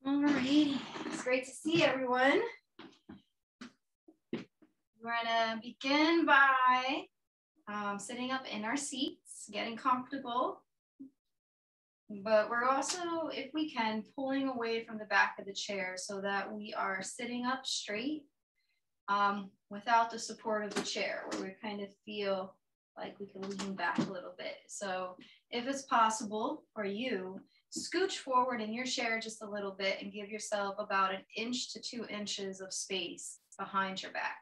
All righty, it's great to see everyone. We're gonna begin by sitting up in our seats, getting comfortable. But we're also, if we can, pulling away from the back of the chair so that we are sitting up straight without the support of the chair, where we kind of feel like we can lean back a little bit. So if it's possible for you, scooch forward in your chair just a little bit and give yourself about 1 inch to 2 inches of space behind your back.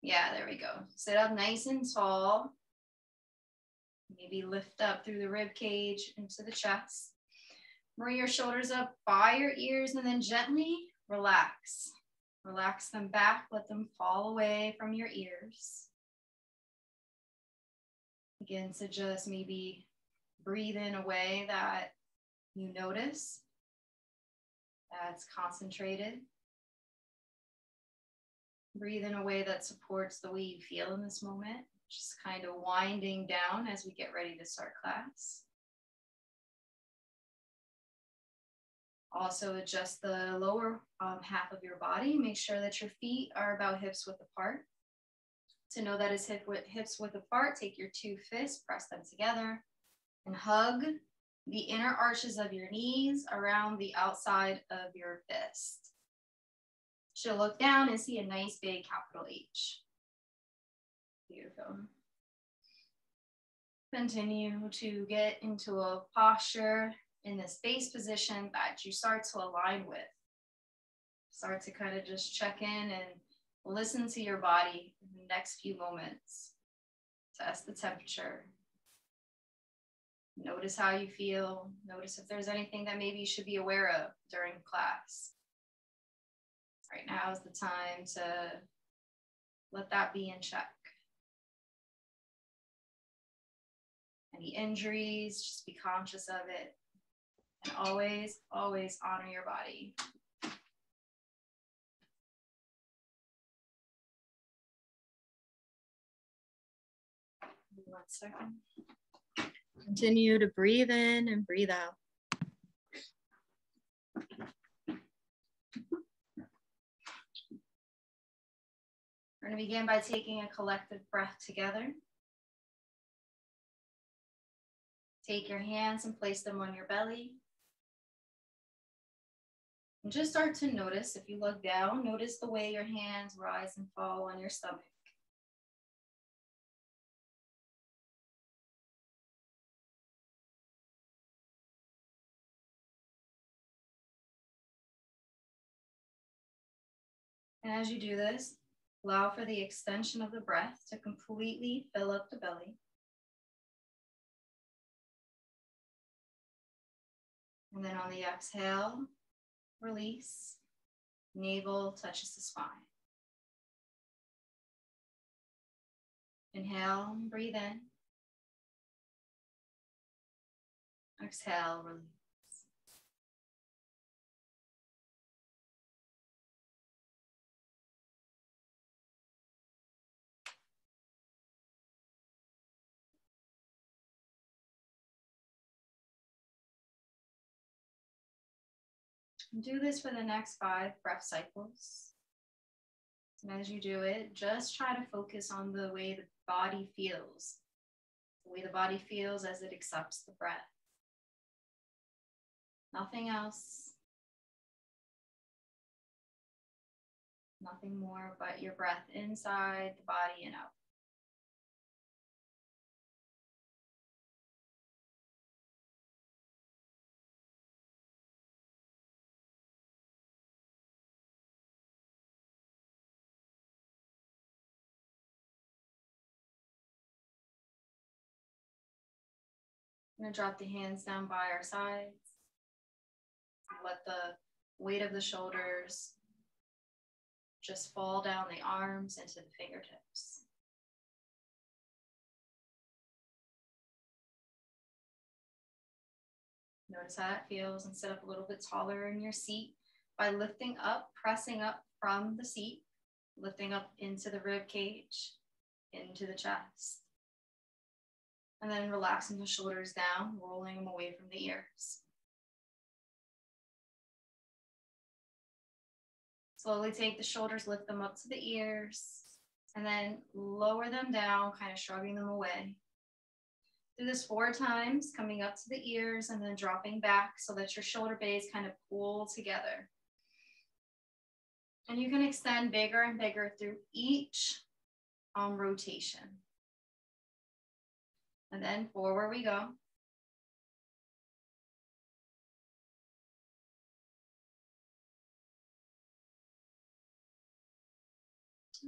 Yeah, there we go. Sit up nice and tall. Maybe lift up through the rib cage into the chest. Bring your shoulders up by your ears and then gently relax. Relax them back, let them fall away from your ears. Begin to just maybe breathe in a way that you notice, that's concentrated. Breathe in a way that supports the way you feel in this moment. Just kind of winding down as we get ready to start class. Also adjust the lower half of your body. Make sure that your feet are about hips width apart. To know that is hips width apart, take your 2 fists, press them together, and hug the inner arches of your knees around the outside of your fist. She'll look down and see a nice big capital H. Beautiful. Continue to get into a posture in this base position that you start to align with. Start to kind of just check in and listen to your body in the next few moments. Test the temperature. Notice how you feel. Notice if there's anything that maybe you should be aware of during class. Right now is the time to let that be in check. Any injuries, just be conscious of it. And always, always honor your body. 1 second. Continue to breathe in and breathe out. We're going to begin by taking a collective breath together. Take your hands and place them on your belly. And just start to notice, if you look down, notice the way your hands rise and fall on your stomach. And as you do this, allow for the extension of the breath to completely fill up the belly. And then on the exhale, release. Navel touches the spine. Inhale, breathe in. Exhale, release. Do this for the next 5 breath cycles. And as you do it, just try to focus on the way the body feels. The way the body feels as it accepts the breath. Nothing else. Nothing more but your breath inside the body and out. I'm going to drop the hands down by our sides. Let the weight of the shoulders just fall down the arms into the fingertips. Notice how that feels, and sit up a little bit taller in your seat by lifting up, pressing up from the seat, lifting up into the rib cage, into the chest. And then relaxing the shoulders down, rolling them away from the ears. Slowly take the shoulders, lift them up to the ears, and then lower them down, kind of shrugging them away. Do this 4 times, coming up to the ears and then dropping back so that your shoulder blades kind of pull together. And you can extend bigger and bigger through each rotation. And then forward we go.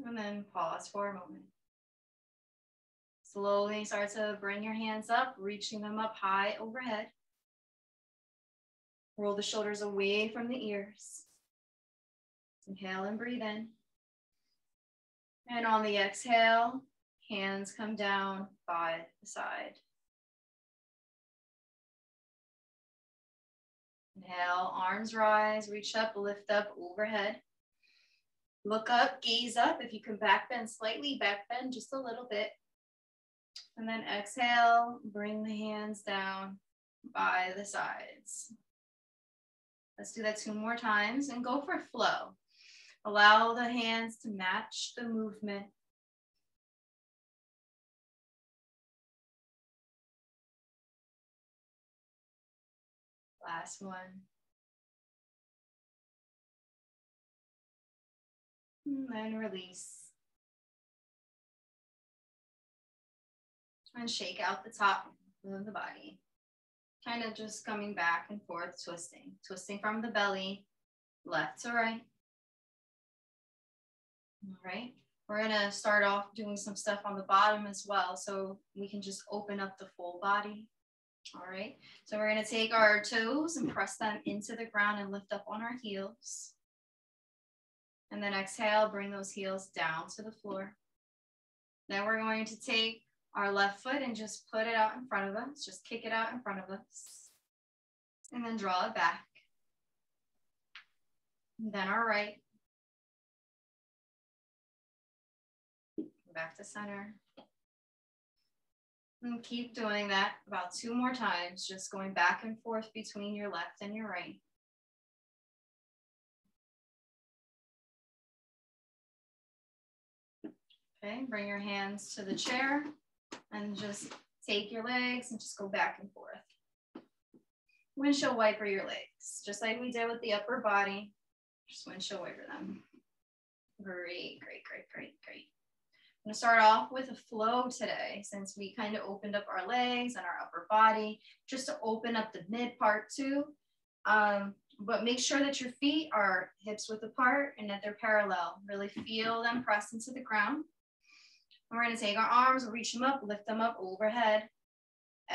And then pause for a moment. Slowly start to bring your hands up, reaching them up high overhead. Roll the shoulders away from the ears. Inhale and breathe in. And on the exhale, hands come down by the side. Inhale, arms rise, reach up, lift up overhead. Look up, gaze up. If you can back bend slightly, back bend just a little bit. And then exhale, bring the hands down by the sides. Let's do that 2 more times and go for flow. Allow the hands to match the movement. Last one. And then release. And shake out the top of the body. Kind of just coming back and forth, twisting. Twisting from the belly, left to right. All right. We're gonna start off doing some stuff on the bottom as well, so we can just open up the full body. All right. So we're gonna take our toes and press them into the ground and lift up on our heels. And then exhale, bring those heels down to the floor. Then we're going to take our left foot and just put it out in front of us. Just kick it out in front of us. And then draw it back. And then our right. Back to center. And keep doing that about 2 more times, just going back and forth between your left and your right. Okay, bring your hands to the chair and just take your legs and just go back and forth. Windshield wiper your legs, just like we did with the upper body. Just windshield wiper them. Great, great, great, great, great. I'm gonna start off with a flow today, since we kind of opened up our legs and our upper body, just to open up the mid part too. But make sure that your feet are hips width apart and that they're parallel. Really feel them press into the ground. And we're gonna take our arms, reach them up, lift them up overhead.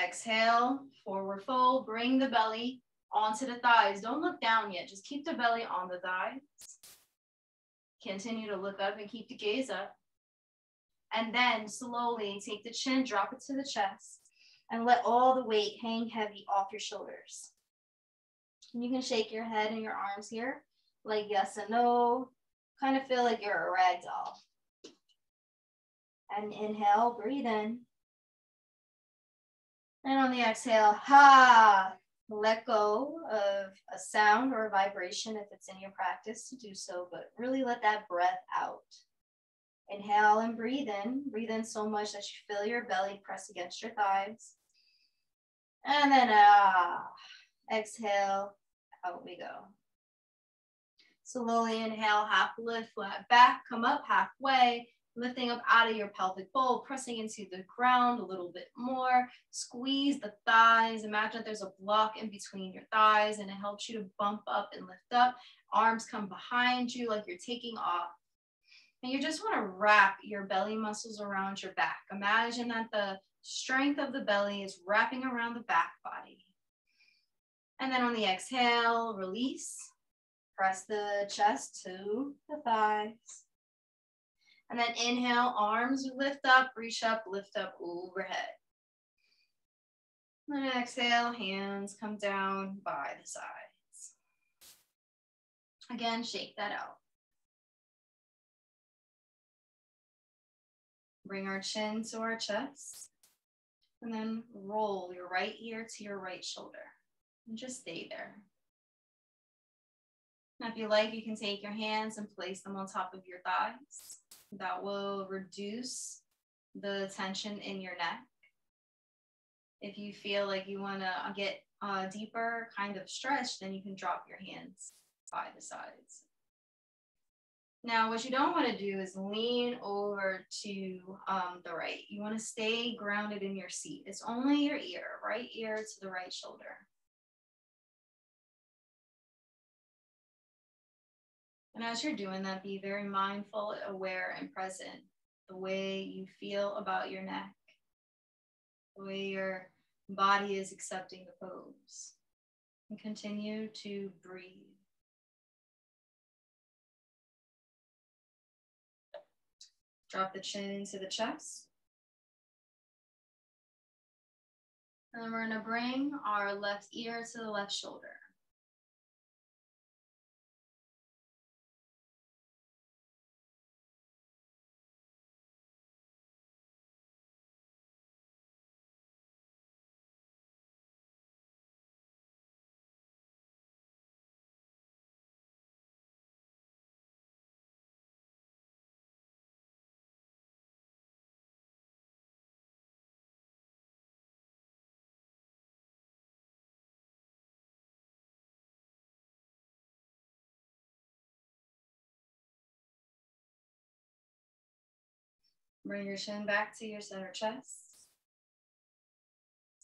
Exhale, forward fold, bring the belly onto the thighs. Don't look down yet, just keep the belly on the thighs. Continue to look up and keep the gaze up. And then slowly take the chin, drop it to the chest, and let all the weight hang heavy off your shoulders. And you can shake your head and your arms here, like yes and no. Kind of feel like you're a rag doll. And inhale, breathe in. And on the exhale, ha, let go of a sound or a vibration if it's in your practice to do so, but really let that breath out. Inhale and breathe in so much that you feel your belly press against your thighs. And then exhale, out we go. Slowly inhale, half lift, flat back, come up halfway, lifting up out of your pelvic bowl, pressing into the ground a little bit more. Squeeze the thighs. Imagine that there's a block in between your thighs and it helps you to bump up and lift up. Arms come behind you like you're taking off. And you just want to wrap your belly muscles around your back. Imagine that the strength of the belly is wrapping around the back body. And then on the exhale, release. Press the chest to the thighs. And then inhale, arms lift up, reach up, lift up overhead. And then exhale, hands come down by the sides. Again, shake that out. Bring our chin to our chest, and then roll your right ear to your right shoulder, and just stay there. If you like, you can take your hands and place them on top of your thighs. That will reduce the tension in your neck. If you feel like you want to get deeper kind of stretch, then you can drop your hands by the sides. Now, what you don't want to do is lean over to the right. You want to stay grounded in your seat. It's only your ear, right ear to the right shoulder. And as you're doing that, be very mindful, aware, and present. The way you feel about your neck, the way your body is accepting the pose. And continue to breathe. Drop the chin into the chest. And then we're going to bring our left ear to the left shoulder. Bring your chin back to your center chest.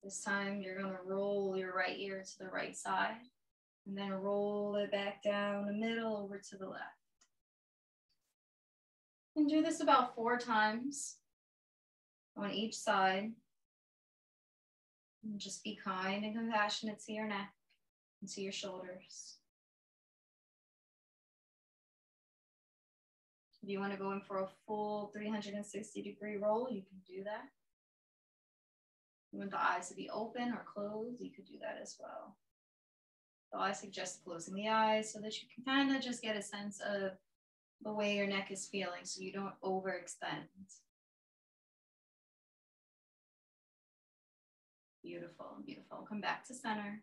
This time you're going to roll your right ear to the right side and then roll it back down the middle over to the left. And do this about 4 times on each side. And just be kind and compassionate to your neck and to your shoulders. If you want to go in for a full 360-degree roll, you can do that. If you want the eyes to be open or closed, you could do that as well. So I suggest closing the eyes so that you can kind of just get a sense of the way your neck is feeling so you don't overextend. Beautiful, beautiful. Come back to center.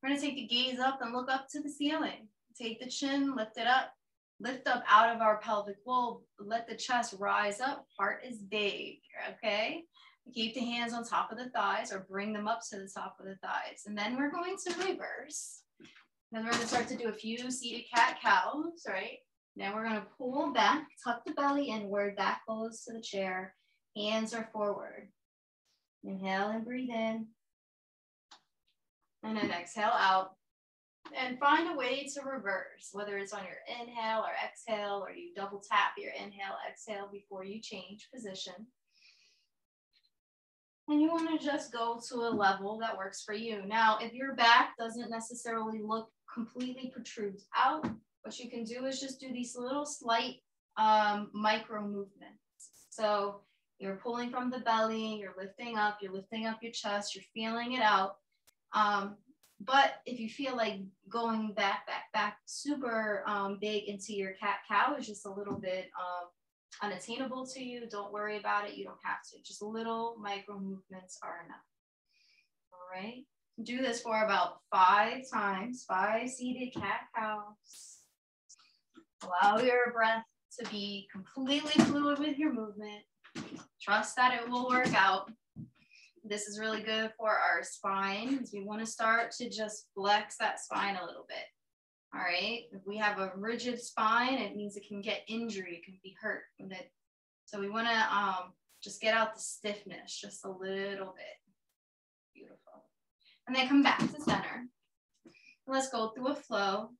We're going to take the gaze up and look up to the ceiling. Take the chin, lift it up. Lift up out of our pelvic bowl, let the chest rise up, heart is big, okay? Keep the hands on top of the thighs or bring them up to the top of the thighs. And then we're going to reverse. Then we're gonna start to do a few seated cat-cows, right? Then we're gonna pull back, tuck the belly inward, back close to the chair, hands are forward. Inhale and breathe in. And then exhale out. And find a way to reverse, whether it's on your inhale or exhale, or you double tap your inhale, exhale before you change position. And you want to just go to a level that works for you. Now, if your back doesn't necessarily look completely protrudes out, what you can do is just do these little slight micro movements. So you're pulling from the belly, you're lifting up your chest, you're feeling it out. But if you feel like going back super big into your cat-cow is just a little bit unattainable to you, don't worry about it. You don't have to. Just little micro movements are enough. All right. Do this for about 5 times, 5 seated cat-cows. Allow your breath to be completely fluid with your movement. Trust that it will work out. This is really good for our spine because we want to start to just flex that spine a little bit. All right. If we have a rigid spine, it means it can get injury, it can be hurt with it. So we want to just get out the stiffness just a little bit. Beautiful. And then come back to center. Let's go through a flow.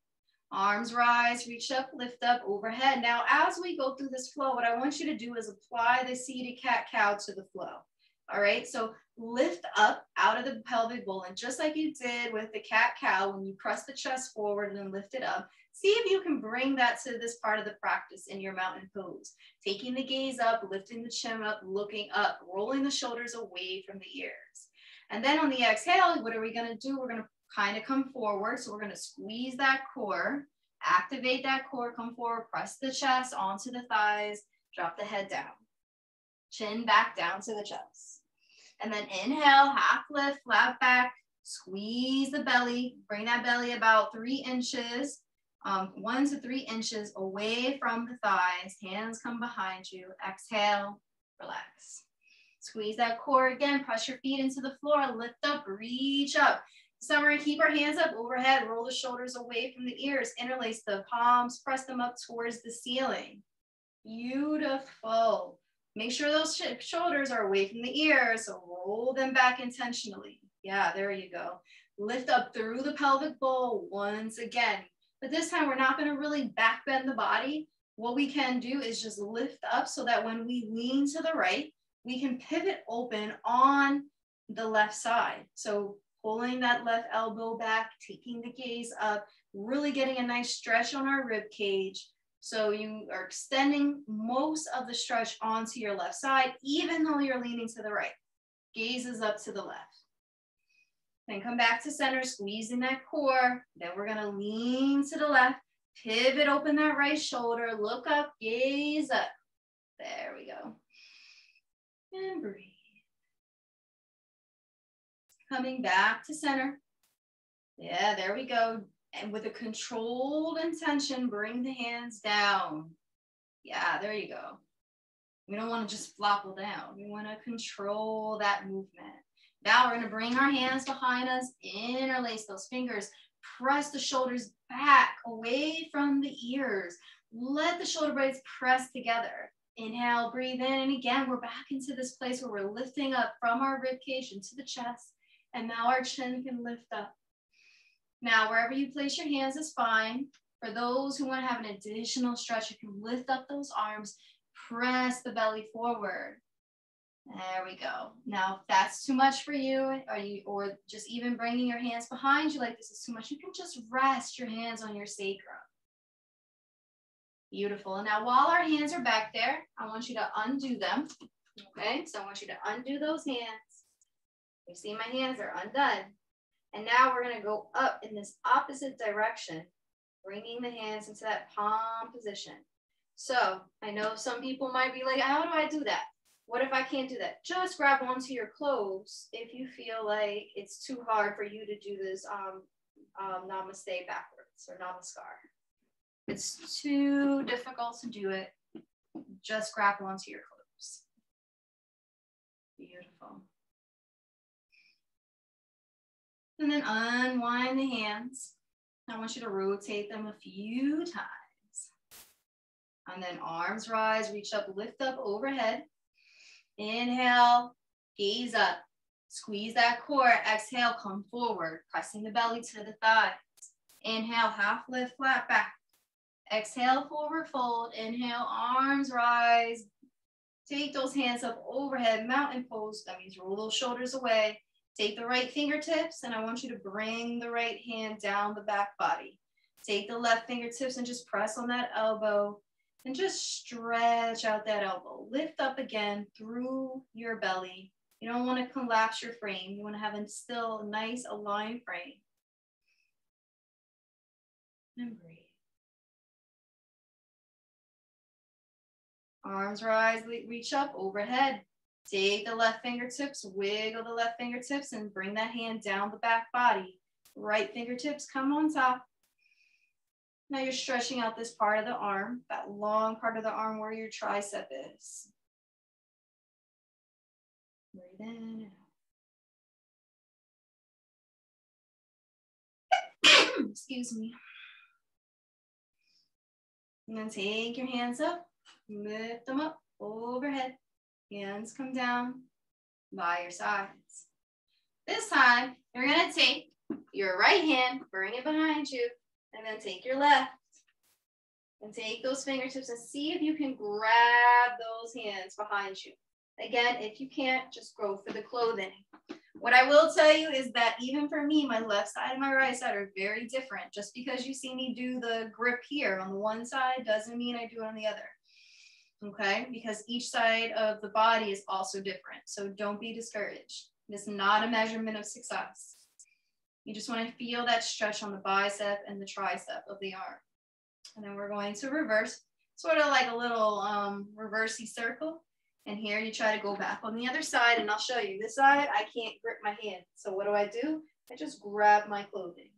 Arms rise, reach up, lift up, overhead. Now, as we go through this flow, what I want you to do is apply the seated cat-cow to the flow. All right, so lift up out of the pelvic bowl, and just like you did with the cat-cow, when you press the chest forward and then lift it up, see if you can bring that to this part of the practice in your mountain pose. Taking the gaze up, lifting the chin up, looking up, rolling the shoulders away from the ears. And then on the exhale, what are we gonna do? We're gonna kind of come forward. So we're gonna squeeze that core, activate that core, come forward, press the chest onto the thighs, drop the head down. Chin back down to the chest. And then inhale, half lift, flat back, squeeze the belly, bring that belly about 3 inches 1 to 3 inches away from the thighs. Hands come behind you. Exhale, relax. Squeeze that core again. Press your feet into the floor. Lift up, reach up. So we're gonna keep our hands up overhead. Roll the shoulders away from the ears. Interlace the palms. Press them up towards the ceiling. Beautiful. Make sure those shoulders are away from the ears. So roll them back intentionally. Yeah, there you go. Lift up through the pelvic bowl once again. But this time we're not going to really back bend the body. What we can do is just lift up so that when we lean to the right, we can pivot open on the left side. So pulling that left elbow back, taking the gaze up, really getting a nice stretch on our rib cage. So you are extending most of the stretch onto your left side, even though you're leaning to the right. Gaze is up to the left. Then come back to center, squeezing that core. Then we're gonna lean to the left, pivot open that right shoulder, look up, gaze up. There we go. And breathe. Coming back to center. Yeah, there we go. And with a controlled intention, bring the hands down. Yeah, there you go. We don't want to just flopple down. We want to control that movement. Now we're going to bring our hands behind us, interlace those fingers, press the shoulders back away from the ears. Let the shoulder blades press together. Inhale, breathe in, and again, we're back into this place where we're lifting up from our rib cage into the chest, and now our chin can lift up. Now, wherever you place your hands is fine. For those who want to have an additional stretch, you can lift up those arms, press the belly forward. There we go. Now, if that's too much for you, or just even bringing your hands behind you like this is too much, you can just rest your hands on your sacrum. Beautiful. And now, while our hands are back there, I want you to undo them. Okay, so I want you to undo those hands. You see my hands are undone. And now we're going to go up in this opposite direction, bringing the hands into that palm position. So I know some people might be like, how do I do that? What if I can't do that? Just grab onto your clothes if you feel like it's too hard for you to do this namaste backwards or namaskar. If it's too difficult to do it, just grab onto your clothes. Beautiful. And then unwind the hands. I want you to rotate them a few times. And then arms rise, reach up, lift up overhead. Inhale, gaze up, squeeze that core. Exhale, come forward, pressing the belly to the thighs. Inhale, half lift, flat back. Exhale, forward fold. Inhale, arms rise. Take those hands up overhead, mountain pose. That means roll those shoulders away. Take the right fingertips, and I want you to bring the right hand down the back body. Take the left fingertips and just press on that elbow. And just stretch out that elbow. Lift up again through your belly. You don't want to collapse your frame. You want to have a still nice aligned frame. And breathe. Arms rise, reach up overhead. Take the left fingertips, wiggle the left fingertips, and bring that hand down the back body. Right fingertips come on top. Now you're stretching out this part of the arm, that long part of the arm where your tricep is. Breathe in and out. Excuse me. And then take your hands up, lift them up overhead. Hands come down by your sides. This time, you're gonna take your right hand, bring it behind you, and then take your left and take those fingertips and see if you can grab those hands behind you. Again, if you can't, just go for the clothing. What I will tell you is that even for me, my left side and my right side are very different. Just because you see me do the grip here on the one side doesn't mean I do it on the other. Okay, because each side of the body is also different. So don't be discouraged. This is not a measurement of success. You just want to feel that stretch on the bicep and the tricep of the arm. And then we're going to reverse, sort of like a little reversey circle. And here you try to go back on the other side, and I'll show you. This side, I can't grip my hand. So what do? I just grab my clothing.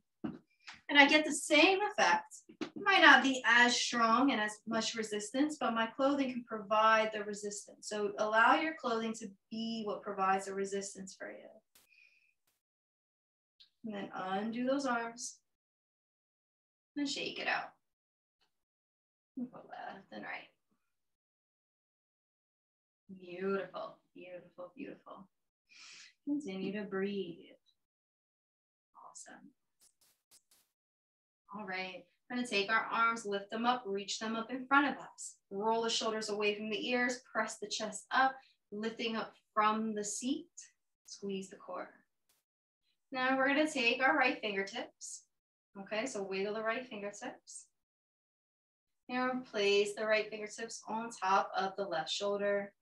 And I get the same effect. It might not be as strong and as much resistance, but my clothing can provide the resistance. So allow your clothing to be what provides the resistance for you. And then undo those arms and shake it out. Left and right. Beautiful, beautiful, beautiful. Continue to breathe. Awesome. All right, we're gonna take our arms, lift them up, reach them up in front of us. Roll the shoulders away from the ears, press the chest up, lifting up from the seat, squeeze the core. Now we're gonna take our right fingertips. Okay, so wiggle the right fingertips. And place the right fingertips on top of the left shoulder.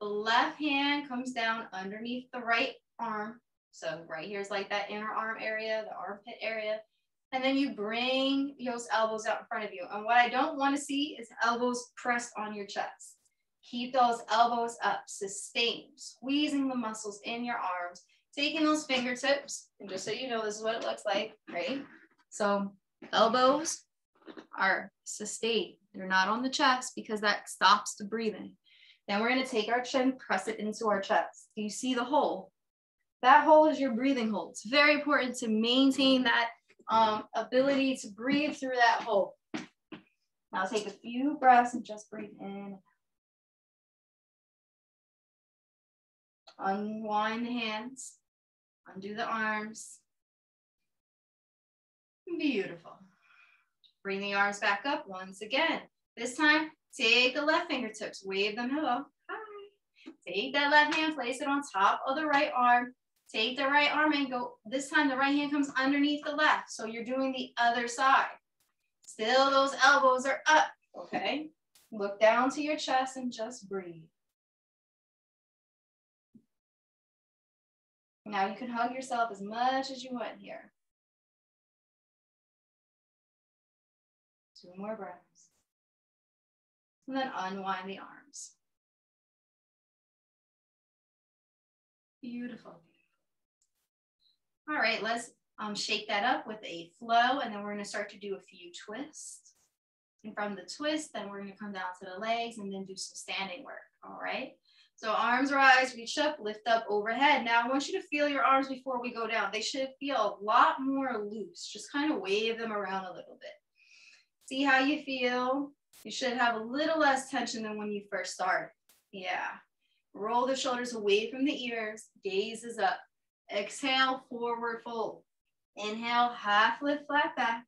The left hand comes down underneath the right arm. So right here is like that inner arm area, the armpit area. And then you bring those elbows out in front of you. And what I don't want to see is elbows pressed on your chest. Keep those elbows up, sustain, squeezing the muscles in your arms, taking those fingertips. And just so you know, this is what it looks like, right? So elbows are sustained. They're not on the chest because that stops the breathing. Then we're going to take our chin, press it into our chest. Do you see the hole? That hole is your breathing hole. It's very important to maintain that ability to breathe through that hole. Now take a few breaths and just breathe in. Unwind the hands, undo the arms. Beautiful. Bring the arms back up once again. This time, take the left fingertips, wave them hello. Hi. Take that left hand, place it on top of the right arm. Take the right arm and go, this time the right hand comes underneath the left. So you're doing the other side. Still those elbows are up, okay? Look down to your chest and just breathe. Now you can hug yourself as much as you want here. 2 more breaths. And then unwind the arms. Beautiful. All right, let's shake that up with a flow, and then we're going to start to do a few twists. And from the twist, then we're going to come down to the legs and then do some standing work. All right. So arms rise, reach up, lift up overhead. Now I want you to feel your arms before we go down. They should feel a lot more loose. Just kind of wave them around a little bit. See how you feel. You should have a little less tension than when you first started. Yeah. Roll the shoulders away from the ears. Gaze is up. Exhale, forward fold. Inhale, half lift, flat back.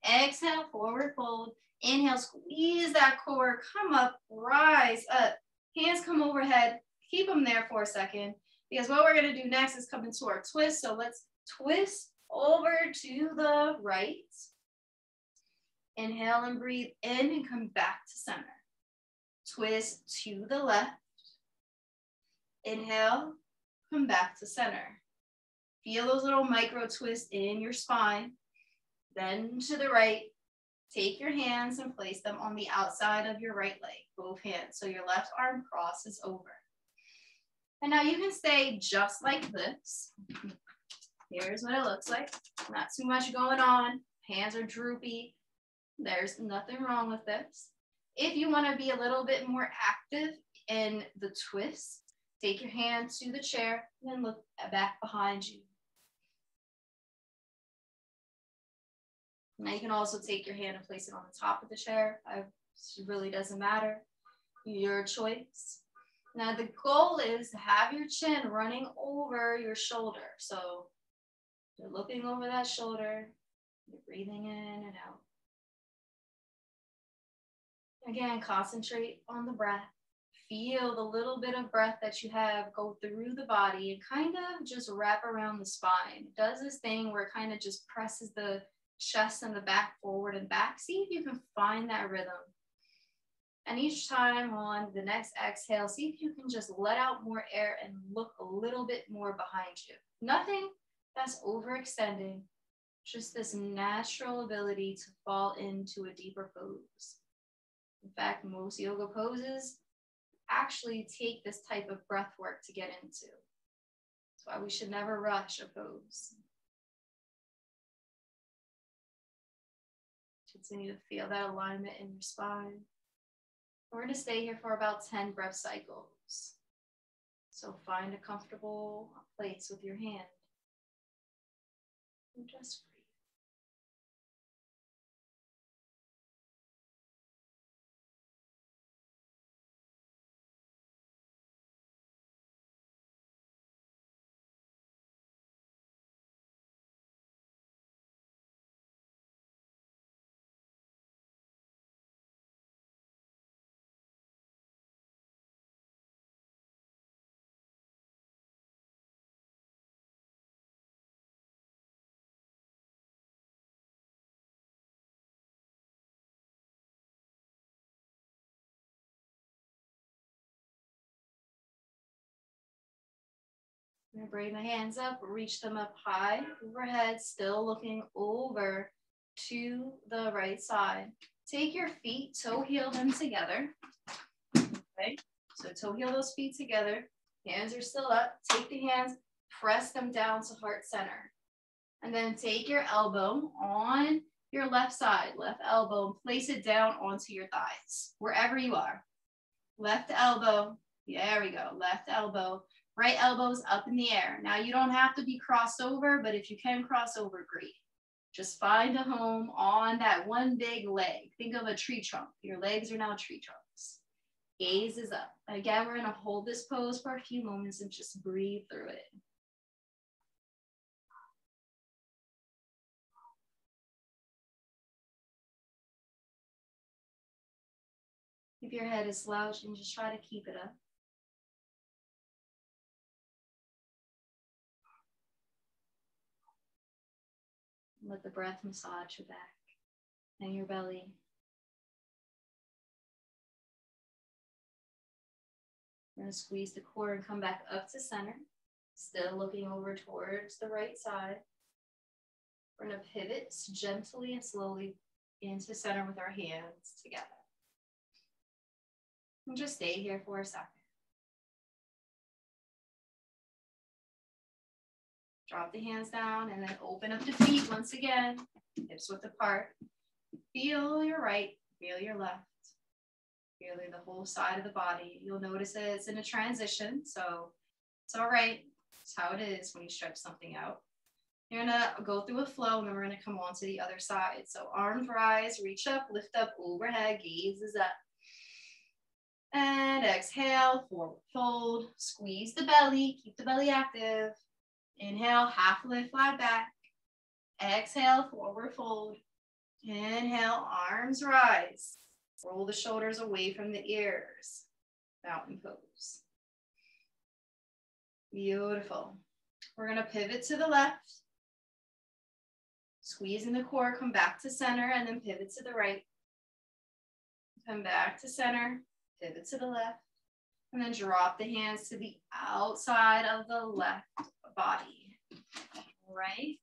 Exhale, forward fold. Inhale, squeeze that core. Come up, rise up. Hands come overhead. Keep them there for a second, because what we're going to do next is come into our twist. So let's twist over to the right. Inhale and breathe in and come back to center. Twist to the left. Inhale, come back to center. Feel those little micro twists in your spine. Then to the right. Take your hands and place them on the outside of your right leg, both hands. So your left arm crosses over. And now you can stay just like this. Here's what it looks like. Not too much going on. Hands are droopy. There's nothing wrong with this. If you want to be a little bit more active in the twist, take your hand to the chair and then look back behind you. Now you can also take your hand and place it on the top of the chair. It really doesn't matter. Your choice. Now the goal is to have your chin running over your shoulder. So you're looking over that shoulder. You're breathing in and out. Again, concentrate on the breath. Feel the little bit of breath that you have go through the body and kind of just wrap around the spine. It does this thing where it kind of just presses the chest and the back forward and back. See if you can find that rhythm. And each time on the next exhale, see if you can just let out more air and look a little bit more behind you. Nothing that's overextending, just this natural ability to fall into a deeper pose. In fact, most yoga poses actually take this type of breath work to get into. That's why we should never rush a pose. Continue to feel that alignment in your spine. We're going to stay here for about 10 breath cycles. So find a comfortable place with your hand. And just breathe. I'm going to bring the hands up, reach them up high overhead, still looking over to the right side. Take your feet, toe heel them together. Okay, so toe heel those feet together. Hands are still up. Take the hands, press them down to heart center. And then take your elbow on your left side, left elbow, and place it down onto your thighs, wherever you are. Left elbow, there we go, left elbow. Right elbow's up in the air. Now you don't have to be crossed over, but if you can cross over, great. Just find a home on that one big leg. Think of a tree trunk. Your legs are now tree trunks. Gaze is up. Again, we're gonna hold this pose for a few moments and just breathe through it. If your head is slouching, just try to keep it up. Let the breath massage your back and your belly. We're going to squeeze the core and come back up to center, still looking over towards the right side. We're going to pivot gently and slowly into center with our hands together. And just stay here for a second. Drop the hands down and then open up the feet once again, hips width apart. Feel your right, feel your left, feeling the whole side of the body. You'll notice that it's in a transition, so it's all right. It's how it is when you stretch something out. You're gonna go through a flow and then we're gonna come on to the other side. So arms rise, reach up, lift up, overhead, gaze is up. And exhale, forward fold, squeeze the belly, keep the belly active. Inhale, half lift, flat back. Exhale, forward fold. Inhale, arms rise. Roll the shoulders away from the ears. Mountain pose. Beautiful. We're going to pivot to the left. Squeeze in the core, come back to center, and then pivot to the right. Come back to center, pivot to the left, and then drop the hands to the outside of the left body. All right,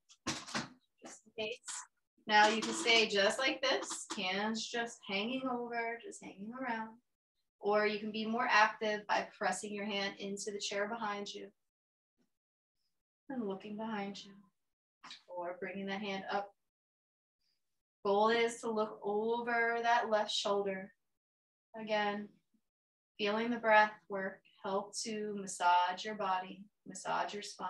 just in case. Now you can stay just like this, hands just hanging over, just hanging around. Or you can be more active by pressing your hand into the chair behind you and looking behind you. Or bringing the hand up. Goal is to look over that left shoulder. Again, feeling the breath work, help to massage your body, massage your spine.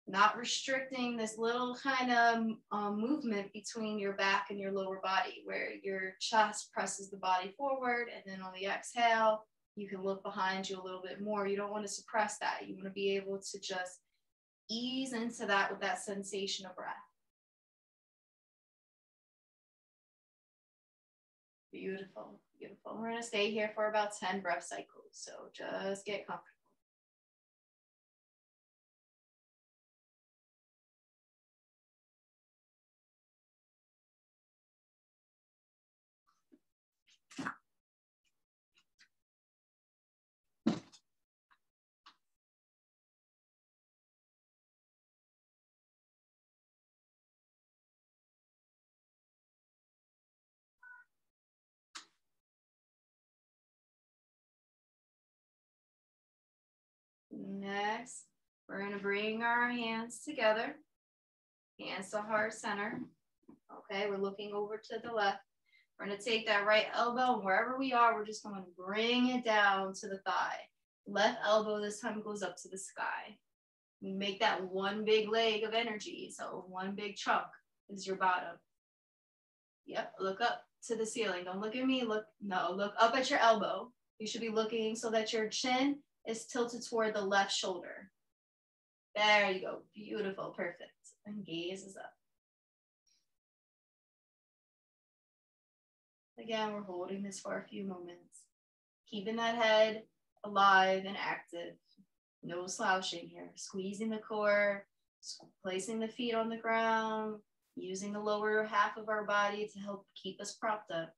Not restricting this little kind of movement between your back and your lower body, where your chest presses the body forward, and then on the exhale, you can look behind you a little bit more. You don't want to suppress that. You want to be able to just ease into that with that sensation of breath. Beautiful, beautiful. We're going to stay here for about 10 breath cycles, so just get comfortable. Next, we're going to bring our hands together, hands to heart center. Okay, we're looking over to the left. We're going to take that right elbow, and wherever we are, we're just going to bring it down to the thigh. Left elbow this time goes up to the sky. Make that one big leg of energy. So one big chunk is your bottom. Yep, look up to the ceiling. Don't look at me. Look up at your elbow. You should be looking so that your chin is tilted toward the left shoulder. There you go. Beautiful. Perfect. And gaze is up. Again, we're holding this for a few moments. Keeping that head alive and active. No slouching here. Squeezing the core, placing the feet on the ground, using the lower half of our body to help keep us propped up.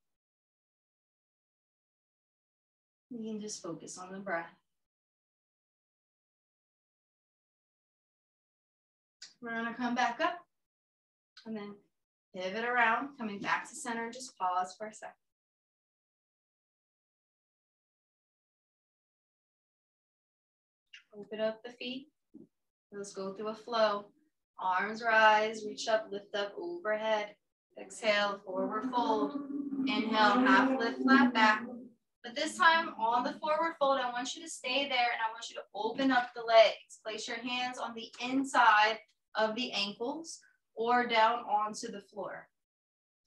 We can just focus on the breath. We're going to come back up and then pivot around, coming back to center. Just pause for a second. Open up the feet. Let's go through a flow. Arms rise, reach up, lift up overhead. Exhale, forward fold. Inhale, half lift, flat back. But this time on the forward fold, I want you to stay there and I want you to open up the legs. Place your hands on the inside of the ankles or down onto the floor.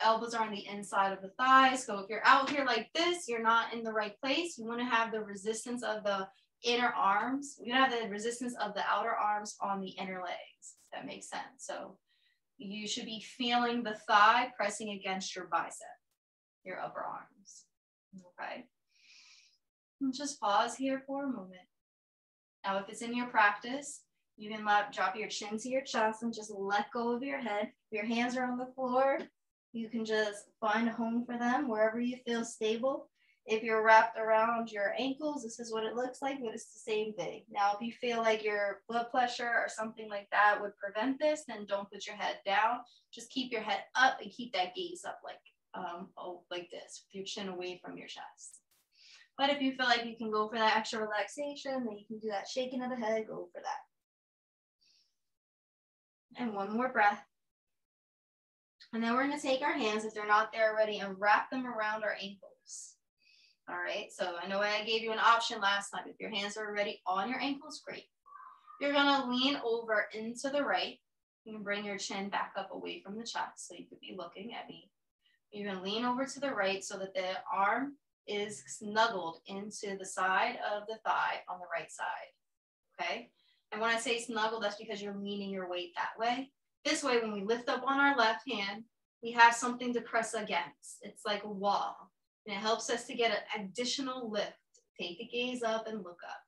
Elbows are on the inside of the thighs. So if you're out here like this, you're not in the right place. You want to have the resistance of the inner arms. You have the resistance of the outer arms on the inner legs. That makes sense. So you should be feeling the thigh pressing against your bicep, your upper arms. Okay. And just pause here for a moment. Now, if it's in your practice, you can drop your chin to your chest and just let go of your head. If your hands are on the floor, you can just find a home for them wherever you feel stable. If you're wrapped around your ankles, this is what it looks like, but it's the same thing. Now, if you feel like your blood pressure or something like that would prevent this, then don't put your head down. Just keep your head up and keep that gaze up like this, with your chin away from your chest. But if you feel like you can go for that extra relaxation, then you can do that shaking of the head, go for that. And one more breath. And then we're going to take our hands, if they're not there already, and wrap them around our ankles. All right, so I know I gave you an option last time. If your hands are already on your ankles, great. You're going to lean over into the right. You can bring your chin back up away from the chest, so you could be looking at me. You're going to lean over to the right so that the arm is snuggled into the side of the thigh on the right side, okay? And when I say snuggle, that's because you're leaning your weight that way. This way, when we lift up on our left hand, we have something to press against. It's like a wall, and it helps us to get an additional lift. Take the gaze up and look up.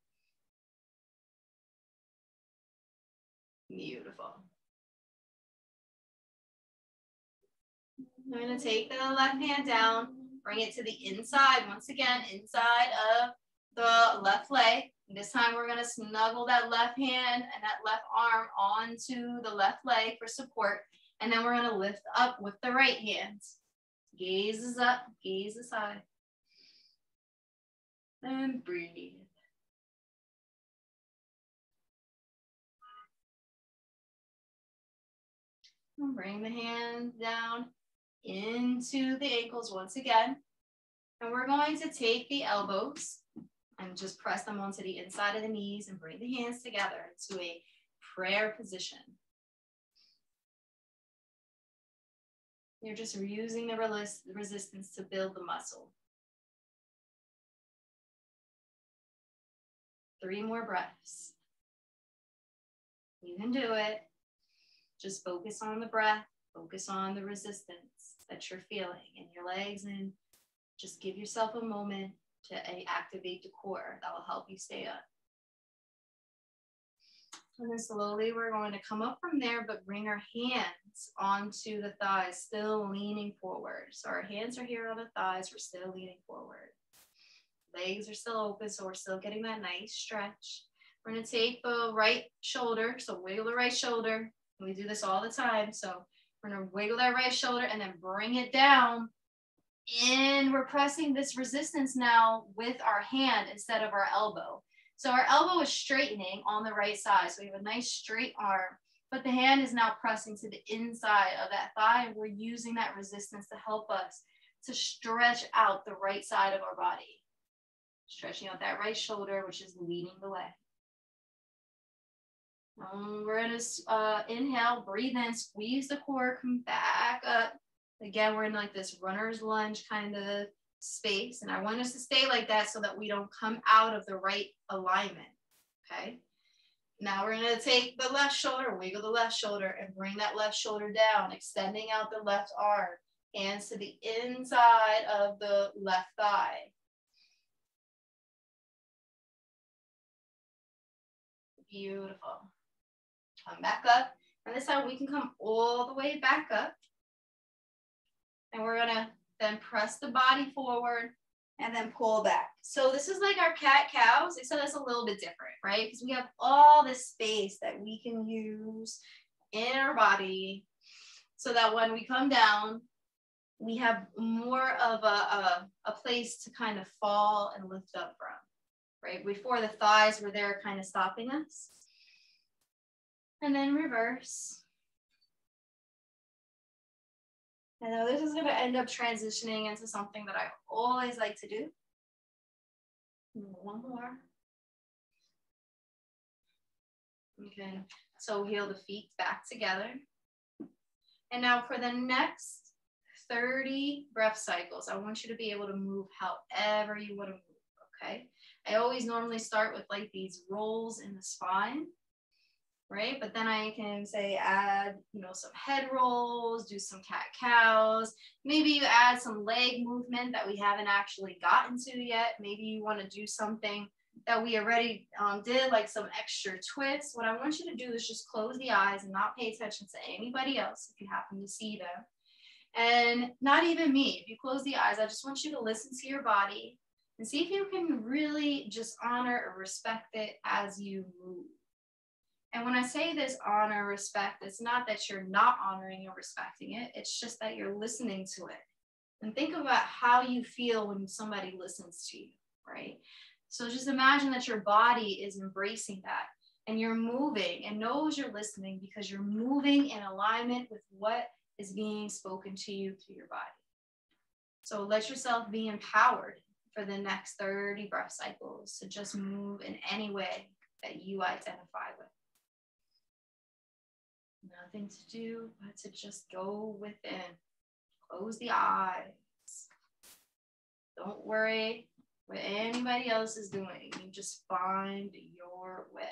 Beautiful. I'm going to take the left hand down, bring it to the inside. Once again, inside of the left leg. This time we're going to snuggle that left hand and that left arm onto the left leg for support. And then we're going to lift up with the right hand. Gaze is up, gaze is high. And breathe. And bring the hands down into the ankles once again. And we're going to take the elbows and just press them onto the inside of the knees and bring the hands together into a prayer position. You're just using the resistance to build the muscle. 3 more breaths. You can do it. Just focus on the breath, focus on the resistance that you're feeling in your legs, and just give yourself a moment to activate the core. That will help you stay up. And then slowly we're going to come up from there, but bring our hands onto the thighs, still leaning forward. So our hands are here on the thighs, we're still leaning forward. Legs are still open, so we're still getting that nice stretch. We're going to take the right shoulder, so wiggle the right shoulder. We do this all the time. So we're going to wiggle that right shoulder and then bring it down. And we're pressing this resistance now with our hand instead of our elbow. So our elbow is straightening on the right side. So we have a nice straight arm. but the hand is now pressing to the inside of that thigh, and we're using that resistance to help us to stretch out the right side of our body. Stretching out that right shoulder, which is leading the way. We're gonna inhale, breathe in, squeeze the core, come back up. Again, we're in like this runner's lunge kind of space, and I want us to stay like that so that we don't come out of the right alignment, okay? Now we're gonna take the left shoulder, wiggle the left shoulder, and bring that left shoulder down, extending out the left arm, hands to the inside of the left thigh. Beautiful. Come back up, and this time we can come all the way back up. And we're gonna then press the body forward and then pull back. So this is like our cat-cows, except it's a little bit different, right? Because we have all this space that we can use in our body so that when we come down, we have more of a place to kind of fall and lift up from, right? Before the thighs were there kind of stopping us. And then reverse. I know this is going to end up transitioning into something that I always like to do. One more. Okay, so heel the feet back together. And now for the next 30 breath cycles, I want you to be able to move however you want to move, okay? I always normally start with like these rolls in the spine. Right? But then I can say add, some head rolls, do some cat-cows. Maybe you add some leg movement that we haven't actually gotten to yet. Maybe you want to do something that we already did, like some extra twists. What I want you to do is just close the eyes and not pay attention to anybody else if you happen to see them. And not even me. If you close the eyes, I just want you to listen to your body and see if you can really just honor or respect it as you move. And when I say this honor, respect, it's not that you're not honoring or respecting it. It's just that you're listening to it. And think about how you feel when somebody listens to you, right? So just imagine that your body is embracing that and you're moving and knows you're listening because you're moving in alignment with what is being spoken to you through your body. So let yourself be empowered for the next 30 breath cycles to just move in any way that you identify with. Nothing to do but to just go within. Close the eyes. Don't worry what anybody else is doing. You just find your way.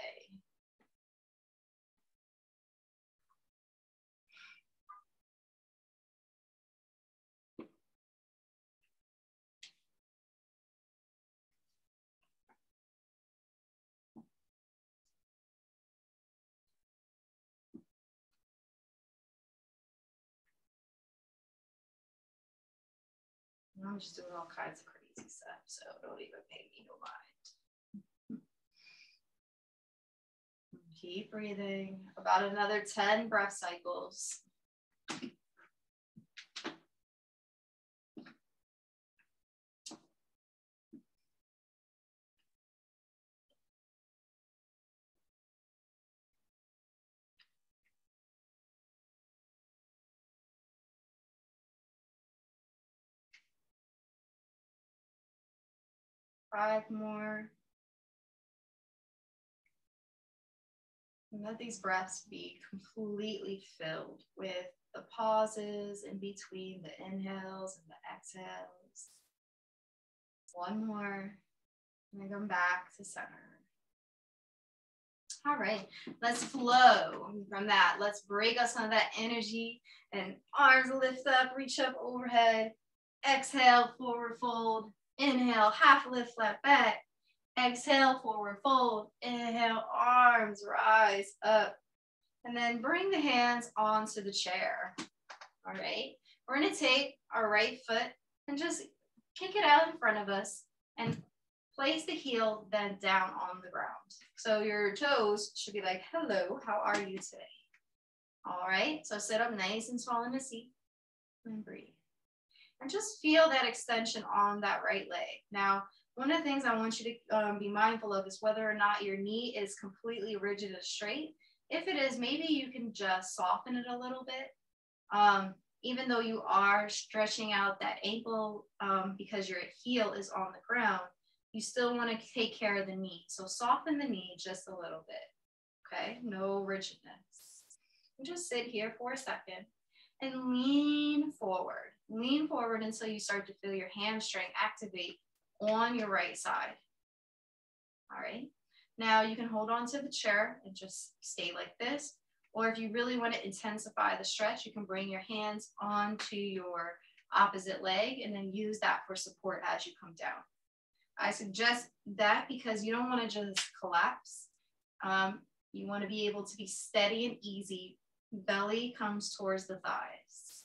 I'm just doing all kinds of crazy stuff, so don't even pay me no mind. Keep breathing. About another 10 breath cycles. Five more. And let these breaths be completely filled with the pauses in between the inhales and the exhales. One more, and then come back to center. All right, let's flow from that. Let's break us some of that energy and arms lift up, reach up overhead. Exhale, forward fold. Inhale, half lift, flat back. Exhale, forward fold. Inhale, arms rise up. And then bring the hands onto the chair. All right, we're gonna take our right foot and just kick it out in front of us and place the heel then down on the ground. So your toes should be like, hello, how are you today? All right, so sit up nice and tall in the seat and breathe. And just feel that extension on that right leg. Now, one of the things I want you to be mindful of is whether or not your knee is completely rigid and straight. If it is, maybe you can just soften it a little bit. Even though you are stretching out that ankle because your heel is on the ground, you still want to take care of the knee. So soften the knee just a little bit, okay? No rigidness. Just sit here for a second and lean forward. Lean forward until you start to feel your hamstring activate on your right side. All right. Now you can hold on to the chair and just stay like this. Or if you really want to intensify the stretch, you can bring your hands onto your opposite leg and then use that for support as you come down. I suggest that because you don't want to just collapse. You want to be able to be steady and easy. Belly comes towards the thighs.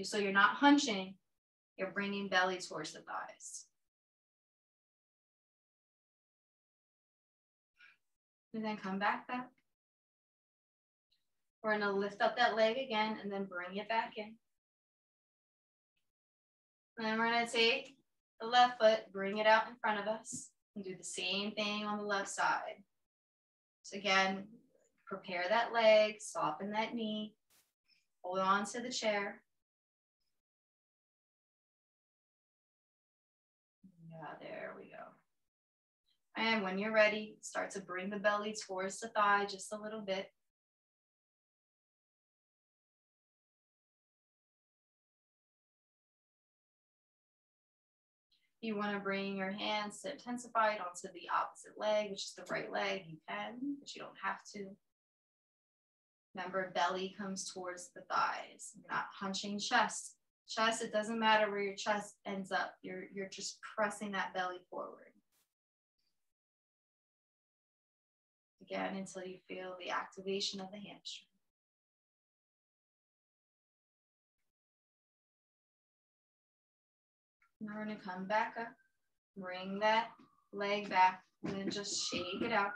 So you're not hunching, you're bringing belly towards the thighs. And then come back up. We're going to lift up that leg again and then bring it back in. And then we're going to take the left foot, bring it out in front of us, and do the same thing on the left side. So again, prepare that leg, soften that knee, hold on to the chair. Yeah, there we go. And when you're ready, start to bring the belly towards the thigh just a little bit. You want to bring your hands to intensify it onto the opposite leg, which is the right leg. You can, but you don't have to. Remember, belly comes towards the thighs. You're not hunching chest. Chest, it doesn't matter where your chest ends up. You're just pressing that belly forward. Again, until you feel the activation of the hamstring. Now we're going to come back up, bring that leg back, and then just shake it out.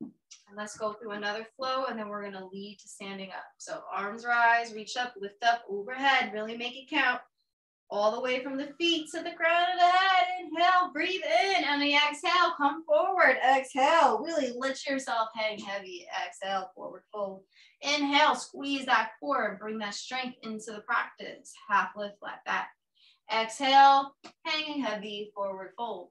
And let's go through another flow, and then we're going to lead to standing up. So arms rise, reach up, lift up, overhead, really make it count. All the way from the feet to the crown of the head. Inhale, breathe in. On the exhale, come forward. Exhale, really lift yourself, hang heavy. Exhale, forward fold. Inhale, squeeze that core and bring that strength into the practice. Half lift, flat back. Exhale, hanging heavy, forward fold.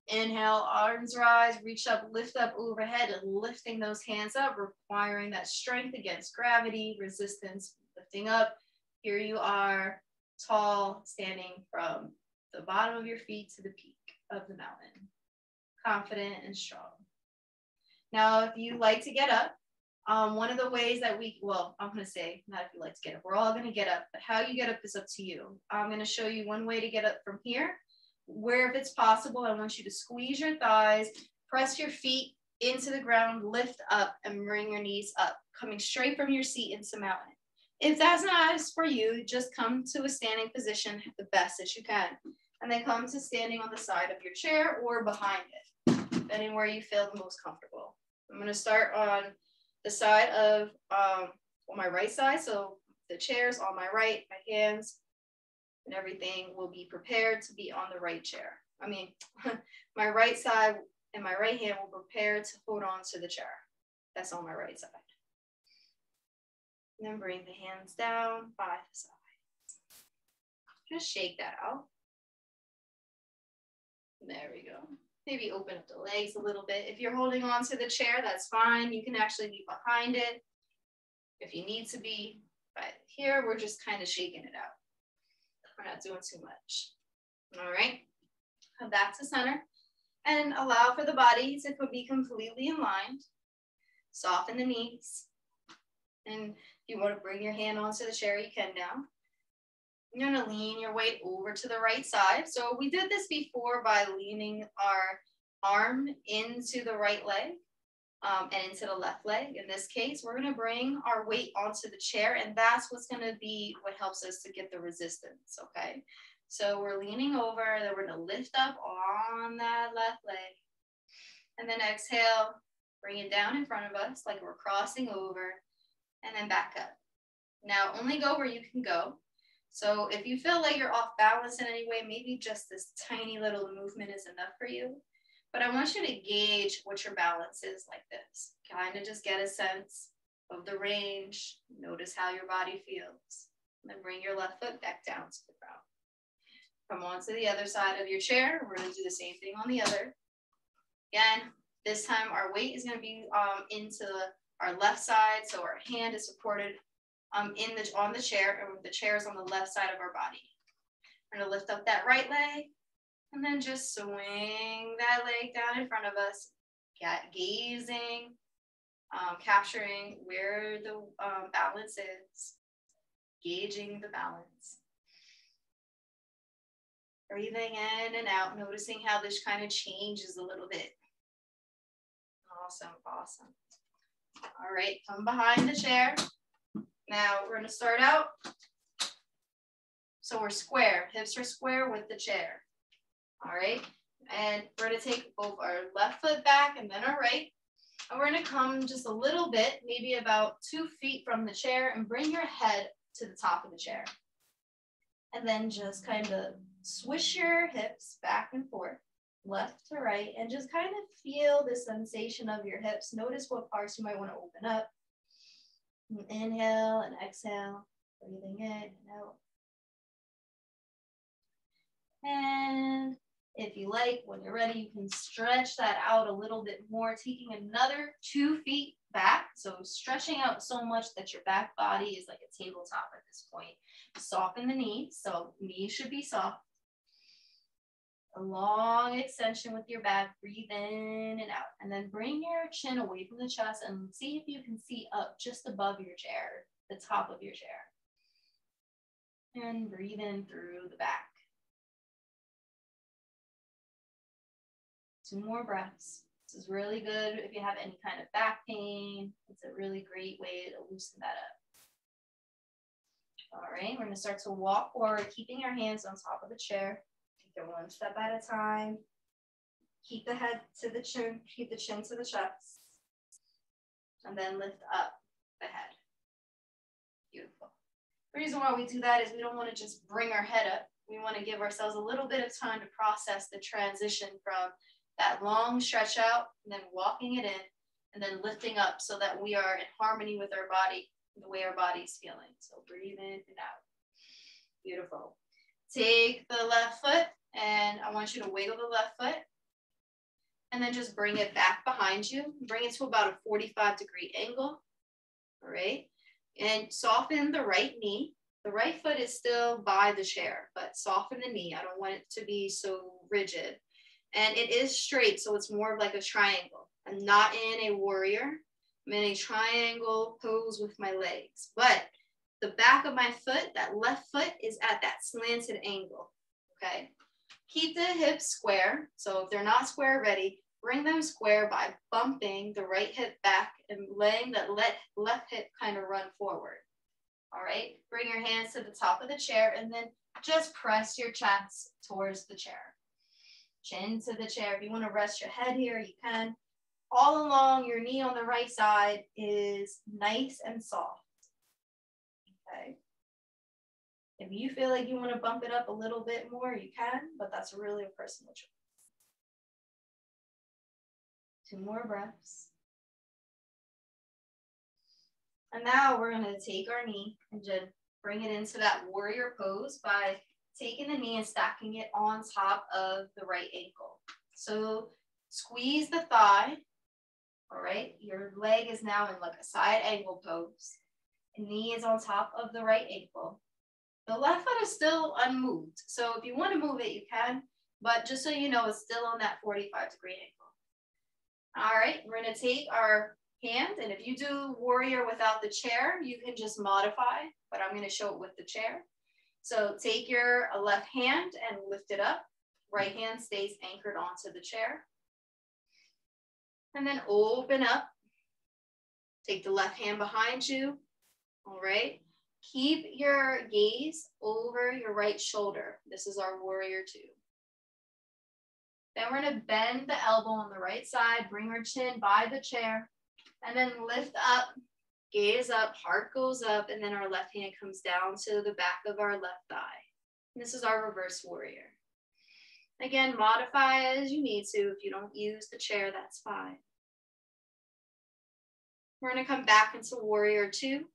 Inhale, arms rise, reach up, lift up overhead, and lifting those hands up, requiring that strength against gravity, resistance, lifting up. Here you are, tall, standing from the bottom of your feet to the peak of the mountain. Confident and strong. Now, if you like to get up, one of the ways that I'm going to say, not if you like to get up, we're all going to get up, but how you get up is up to you. I'm going to show you one way to get up from here, where if it's possible, I want you to squeeze your thighs, press your feet into the ground, lift up, and bring your knees up, coming straight from your seat into mountain. If that's not for you, just come to a standing position the best that you can, and then come to standing on the side of your chair or behind it, depending where you feel the most comfortable. I'm going to start on the side of on my right side, so the chair's on my right, my hands and everything will be prepared to be on the right chair. My right side and my right hand will prepare to hold on to the chair. That's on my right side. And then bring the hands down by the sides. Just shake that out. There we go. Maybe open up the legs a little bit. If you're holding on to the chair, that's fine. You can actually be behind it if you need to be. But here, we're just kind of shaking it out. We're not doing too much. All right. Come back to center and allow for the body to be completely aligned. Soften the knees. And if you want to bring your hand onto the chair, you can now. You're going to lean your weight over to the right side. So we did this before by leaning our arm into the right leg and into the left leg. In this case, we're going to bring our weight onto the chair, and that's what's going to be what helps us to get the resistance, okay? So we're leaning over, then we're going to lift up on that left leg. And then exhale, bring it down in front of us like we're crossing over, and then back up. Now, only go where you can go. So if you feel like you're off balance in any way, maybe just this tiny little movement is enough for you. But I want you to gauge what your balance is like this. Kind of just get a sense of the range. Notice how your body feels. And then bring your left foot back down to the ground. Come on to the other side of your chair. We're going to do the same thing on the other. Again, this time our weight is going to be into our left side. So our hand is supported on the chair, and the chair is on the left side of our body. We're going to lift up that right leg. And then just swing that leg down in front of us, gazing, capturing where the balance is, gauging the balance. Breathing in and out, noticing how this kind of changes a little bit. Awesome, awesome. All right, come behind the chair. Now we're gonna start out. So we're square, hips are square with the chair. All right, and we're gonna take both our left foot back and then our right. And we're gonna come just a little bit, maybe about 2 feet from the chair, and bring your head to the top of the chair. And then just kind of swish your hips back and forth, left to right, and just kind of feel the sensation of your hips. Notice what parts you might wanna open up. Inhale and exhale, breathing in and out. And if you like, when you're ready, you can stretch that out a little bit more, taking another 2 feet back. So stretching out so much that your back body is like a tabletop at this point. Soften the knees, so knees should be soft. A long extension with your back, breathe in and out. And then bring your chin away from the chest and see if you can see up just above your chair, the top of your chair. And breathe in through the back. 2 more breaths. This is really good if you have any kind of back pain. It's a really great way to loosen that up. All right, we're gonna start to walk forward, keeping our hands on top of the chair. Take it 1 step at a time. Keep the head to the chin, keep the chin to the chest. And then lift up the head. Beautiful. The reason why we do that is we don't wanna just bring our head up. We wanna give ourselves a little bit of time to process the transition from that long stretch out, and then walking it in, and then lifting up so that we are in harmony with our body, the way our body's feeling. So breathe in and out. Beautiful. Take the left foot, and I want you to wiggle the left foot, and then just bring it back behind you. Bring it to about a 45-degree angle, all right? And soften the right knee. The right foot is still by the chair, but soften the knee. I don't want it to be so rigid. And it is straight, so it's more of like a triangle. I'm not in a warrior. I'm in a triangle pose with my legs. But the back of my foot, that left foot, is at that slanted angle, okay? Keep the hips square. So if they're not square already, bring them square by bumping the right hip back and letting that left hip kind of run forward. All right, bring your hands to the top of the chair and then just press your chest towards the chair. Chin to the chair. If you want to rest your head here, you can. All along, your knee on the right side is nice and soft. Okay. If you feel like you want to bump it up a little bit more, you can, but that's really a personal choice. 2 more breaths. And now we're going to take our knee and just bring it into that warrior pose by taking the knee and stacking it on top of the right ankle. So squeeze the thigh, all right? Your leg is now in like a side angle pose. The knee is on top of the right ankle. The left foot is still unmoved. So if you want to move it, you can, but just so you know, it's still on that 45-degree angle. All right, we're gonna take our hand, and if you do warrior without the chair, you can just modify, but I'm gonna show it with the chair. So take your left hand and lift it up. Right hand stays anchored onto the chair. And then open up. Take the left hand behind you. All right. Keep your gaze over your right shoulder. This is our warrior 2. Then we're going to bend the elbow on the right side, bring our chin by the chair, and then lift up, gaze up, heart goes up, and then our left hand comes down to the back of our left thigh. And this is our reverse warrior. Again, modify as you need to. If you don't use the chair, that's fine. We're going to come back into warrior two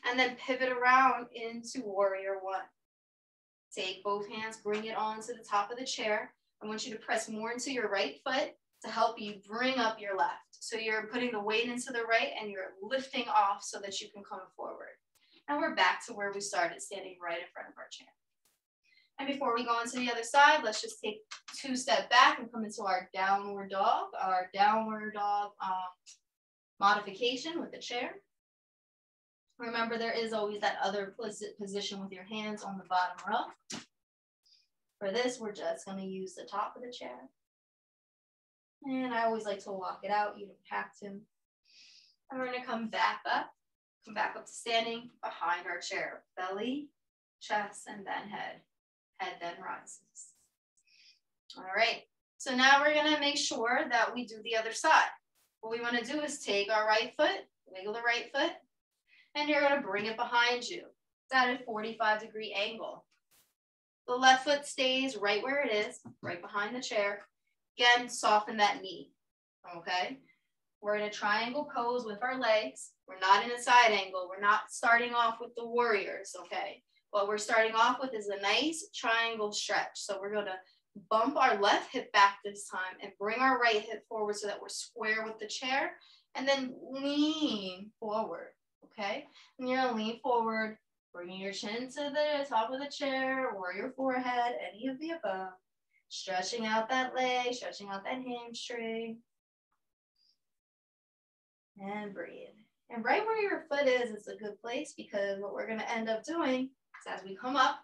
and then pivot around into warrior one. Take both hands, bring it onto the top of the chair. I want you to press more into your right foot to help you bring up your left. So you're putting the weight into the right and you're lifting off so that you can come forward. And we're back to where we started, standing right in front of our chair. And before we go into the other side, let's just take 2 steps back and come into our downward dog modification with the chair. Remember, there is always that other position with your hands on the bottom rung. For this, we're just going to use the top of the chair. And I always like to walk it out. You don't have to. And we're going to come back up to standing behind our chair. Belly, chest, and then head. Head then rises. All right. So now we're going to make sure that we do the other side. What we want to do is take our right foot, wiggle the right foot, and you're going to bring it behind you. It's at a 45-degree angle. The left foot stays right where it is, right behind the chair. Again, soften that knee, okay? We're in a triangle pose with our legs. We're not in a side angle. We're not starting off with the warriors, okay? What we're starting off with is a nice triangle stretch. So we're going to bump our left hip back this time and bring our right hip forward so that we're square with the chair, and then lean forward, okay? And you're going to lean forward, bringing your chin to the top of the chair or your forehead, any of the above. Stretching out that leg, stretching out that hamstring. And breathe. And right where your foot is a good place, because what we're going to end up doing is as we come up,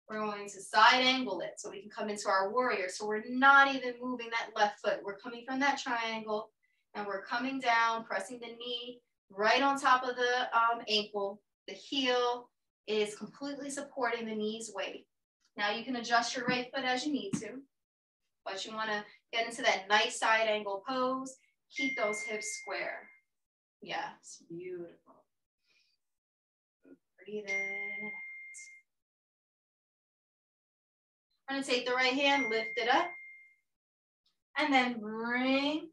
we're going to side angle it so we can come into our warrior. So we're not even moving that left foot. We're coming from that triangle and we're coming down, pressing the knee right on top of the ankle. The heel is completely supporting the knee's weight. Now you can adjust your right foot as you need to, but you want to get into that nice side angle pose. Keep those hips square. Yes, beautiful. Breathe in. I'm going to take the right hand, lift it up, and then bring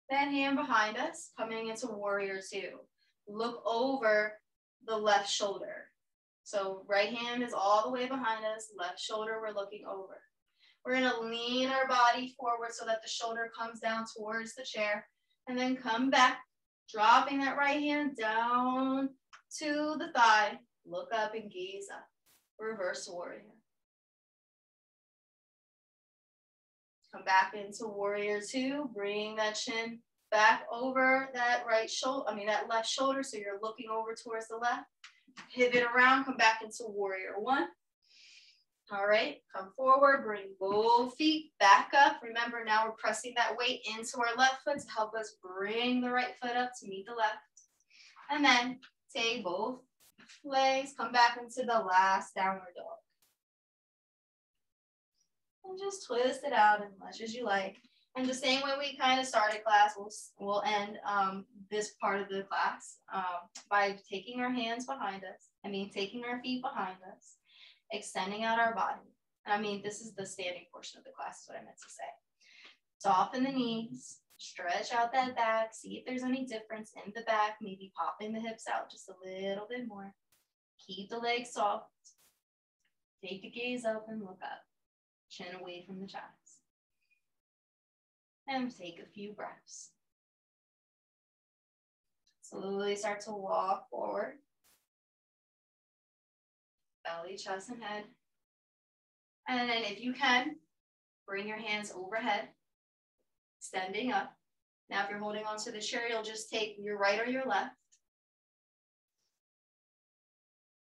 that hand behind us, coming into warrior two. Look over the left shoulder. So right hand is all the way behind us, left shoulder we're looking over. We're going to lean our body forward so that the shoulder comes down towards the chair, and then come back, dropping that right hand down to the thigh. Look up and gaze up. Reverse warrior. Come back into warrior two, bring that chin back over that that left shoulder, so you're looking over towards the left. Pivot around, come back into warrior one. All right, come forward, bring both feet back up. Remember, now we're pressing that weight into our left foot to help us bring the right foot up to meet the left. And then take both legs, come back into the last downward dog. And just twist it out as much as you like. And the same way we kind of started class, we'll end this part of the class by taking our hands behind us. Taking our feet behind us, extending out our body. This is the standing portion of the class is what I meant to say. Soften the knees, stretch out that back, see if there's any difference in the back, maybe popping the hips out just a little bit more. Keep the legs soft. Take the gaze up and look up. Chin away from the chest. And take a few breaths. Slowly start to walk forward. Belly, chest, and head. And then if you can, bring your hands overhead, extending up. Now if you're holding onto the chair, you'll just take your right or your left.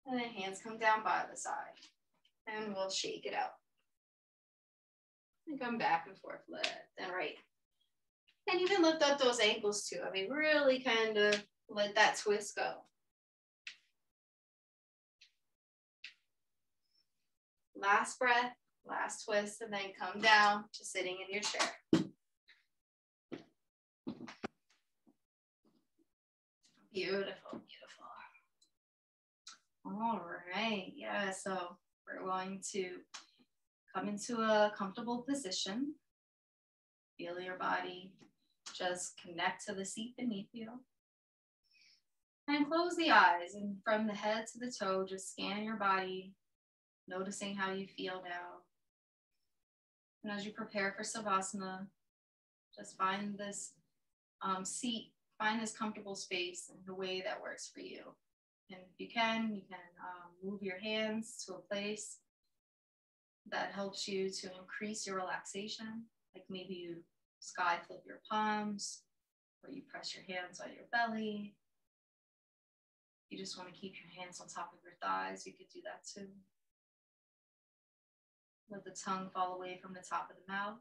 And then hands come down by the side. And we'll shake it out. And come back and forth, left and right. And you can lift up those ankles too. Really kind of let that twist go. Last breath, last twist, and then come down to sitting in your chair. Beautiful, beautiful. All right, yeah, so we're going to Come into a comfortable position. Feel your body. Just connect to the seat beneath you. And close the eyes. And from the head to the toe, just scan your body, noticing how you feel now. And as you prepare for Savasana, just find this seat, find this comfortable space in the way that works for you. And if you can move your hands to a place that helps you to increase your relaxation. Like maybe you sky flip your palms, or you press your hands on your belly. You just want to keep your hands on top of your thighs, you could do that too. Let the tongue fall away from the top of the mouth.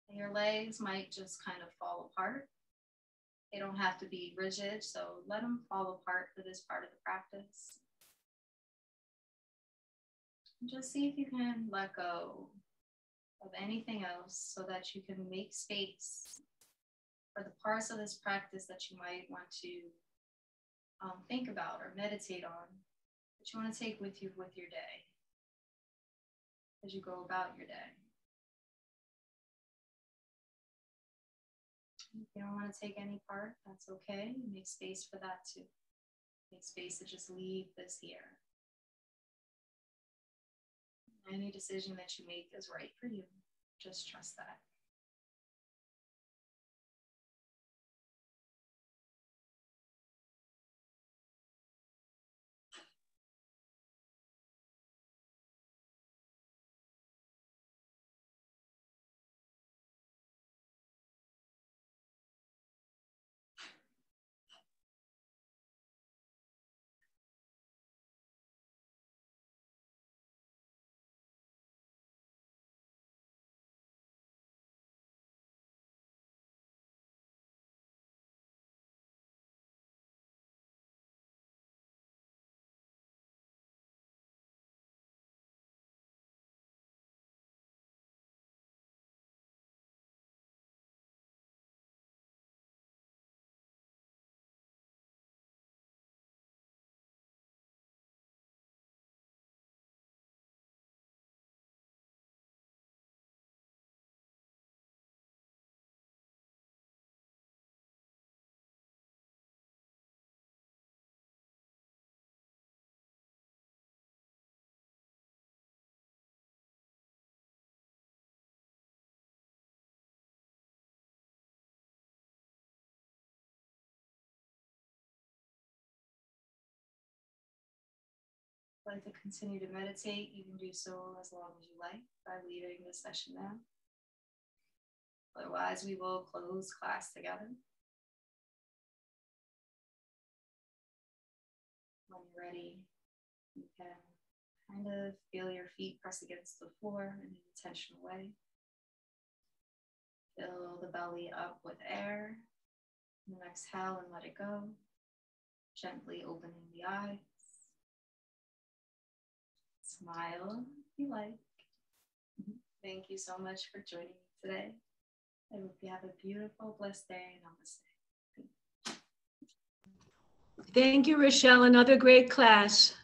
And your legs might just kind of fall apart. They don't have to be rigid, so let them fall apart for this part of the practice. And just see if you can let go of anything else so that you can make space for the parts of this practice that you might want to think about or meditate on, that you want to take with you with your day as you go about your day. If you don't want to take any part, that's okay. Make space for that too. Make space to just leave this here. Any decision that you make is right for you. Just trust that. If you'd like to continue to meditate, you can do so as long as you like by leaving the session now. Otherwise, we will close class together. When you're ready, you can kind of feel your feet press against the floor in an intentional way. Fill the belly up with air. And then exhale and let it go. Gently opening the eyes. Smile if you like. Thank you so much for joining me today. I hope you have a beautiful, blessed day. Namaste. Thank you, Rochelle. Another great class.